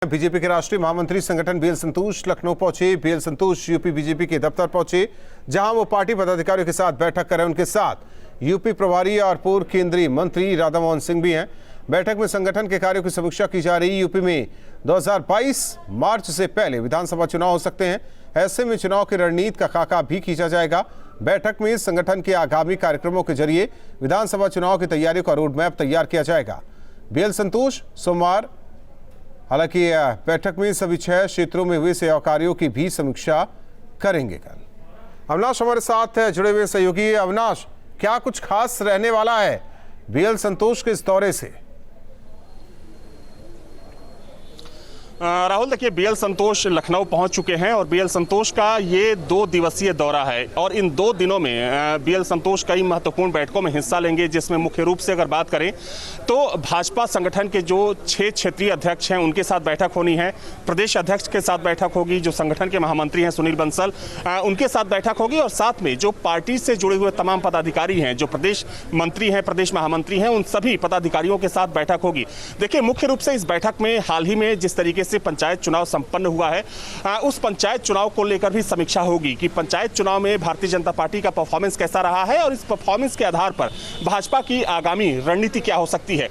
BJP के राष्ट्रीय महामंत्री संगठन बीएल संतोष लखनऊ पहुंचे। बीएल संतोष यूपी बीजेपी के दफ्तर पहुंचे, जहां वो पार्टी पदाधिकारियों के साथ बैठक कर रहे हैं। उनके साथ यूपी प्रभारी और पूर्व केंद्रीय मंत्री राधा मोहन सिंह भी हैं। बैठक में संगठन के कार्यों की समीक्षा की जा रही। यूपी में 2022 मार्च से पहले विधानसभा चुनाव हो सकते हैं। ऐसे में चुनाव की रणनीति का खाका भी खींचा जाएगा। बैठक में संगठन के आगामी कार्यक्रमों के जरिए विधानसभा चुनाव की तैयारियों का रोड मैप तैयार किया जाएगा। बीएल संतोष सोमवार हालांकि बैठक में सभी 6 क्षेत्रों में हुए सेवा कार्यों की भी समीक्षा करेंगे। कल अविनाश हमारे साथ जुड़े हुए सहयोगी। अविनाश, क्या कुछ खास रहने वाला है बीएल संतोष के इस दौरे से? राहुल, देखिए, बीएल संतोष लखनऊ पहुंच चुके हैं और बीएल संतोष का ये 2 दिवसीय दौरा है और इन 2 दिनों में बीएल संतोष कई महत्वपूर्ण बैठकों में हिस्सा लेंगे, जिसमें मुख्य रूप से अगर बात करें तो भाजपा संगठन के जो 6 क्षेत्रीय अध्यक्ष हैं उनके साथ बैठक होनी है, प्रदेश अध्यक्ष के साथ बैठक होगी, जो संगठन के महामंत्री हैं सुनील बंसल उनके साथ बैठक होगी और साथ में जो पार्टी से जुड़े हुए तमाम पदाधिकारी हैं, जो प्रदेश मंत्री हैं, प्रदेश महामंत्री हैं, उन सभी पदाधिकारियों के साथ बैठक होगी। देखिए, मुख्य रूप से इस बैठक में हाल ही में जिस तरीके से पंचायत चुनाव संपन्न हुआ है, उस पंचायत चुनाव को लेकर भी समीक्षा होगी कि पंचायत चुनाव में भारतीय जनता पार्टी का परफॉर्मेंस कैसा रहा है और इस परफॉर्मेंस के आधार पर भाजपा की आगामी रणनीति क्या हो सकती है।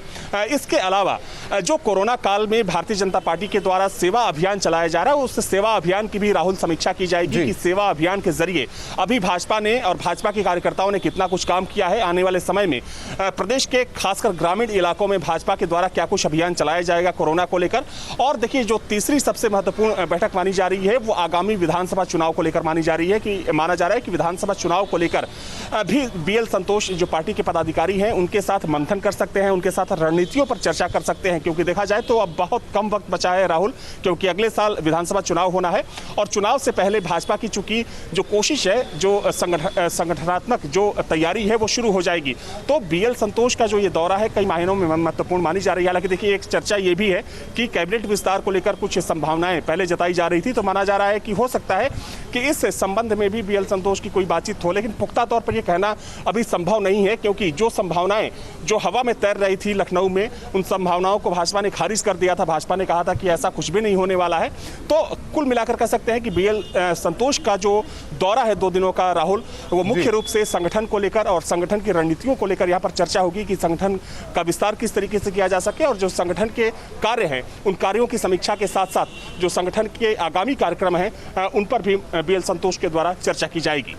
इसके अलावा जो कोरोना काल में भारतीय जनता पार्टी के द्वारा सेवा अभियान चलाया जा रहा है, उस सेवा अभियान की भी राहुल समीक्षा की जाएगी कि सेवा अभियान के जरिए अभी भाजपा ने और भाजपा के कार्यकर्ताओं ने कितना कुछ काम किया है। आने वाले समय में प्रदेश के खासकर ग्रामीण इलाकों में भाजपा के द्वारा क्या कुछ अभियान चलाया जाएगा कोरोना को लेकर। और देखिए, जो तीसरी सबसे महत्वपूर्ण बैठक मानी जा रही है वो आगामी विधानसभा चुनाव को लेकर माना जा रहा है कि विधानसभा चुनाव को लेकर भी बीएल संतोष जो पार्टी के पदाधिकारी हैं उनके साथ मंथन कर सकते हैं, उनके साथ रणनीतियों पर चर्चा कर सकते हैं। क्योंकि देखा जाए तो अब बहुत कम वक्त बचा है राहुल, क्योंकि अगले साल विधानसभा चुनाव होना है और चुनाव से पहले भाजपा की चूंकि जो कोशिश है, जो संगठनात्मक जो तैयारी है वो शुरू हो जाएगी। तो बीएल संतोष का जो ये दौरा है कई मायनों में महत्वपूर्ण मानी जा रही है। हालांकि देखिए, एक चर्चा ये भी है कि कैबिनेट विस्तार को लेकर कुछ संभावनाएं पहले जताई जा रही थी, तो माना जा रहा है कि हो सकता है कि इस संबंध में भी बीएल संतोष की कोई बातचीत हो, लेकिन पुख्ता तौर पर यह कहना अभी संभव नहीं है, क्योंकि जो संभावनाएं जो हवा में तैर रही थी लखनऊ में, उन संभावनाओं को भाजपा ने खारिज कर दिया था। भाजपा ने कहा था कि ऐसा कुछ भी नहीं होने वाला है। तो कुल मिलाकर कह सकते हैं कि बीएल संतोष का जो दौरा है 2 दिनों का राहुल, वो मुख्य रूप से संगठन को लेकर और संगठन की रणनीतियों को लेकर यहाँ पर चर्चा होगी कि संगठन का विस्तार किस तरीके से किया जा सके और जो संगठन के कार्य हैं उन कार्यों की समीक्षा के साथ साथ जो संगठन के आगामी कार्यक्रम हैं उन पर भी बीएल संतोष के द्वारा चर्चा की जाएगी।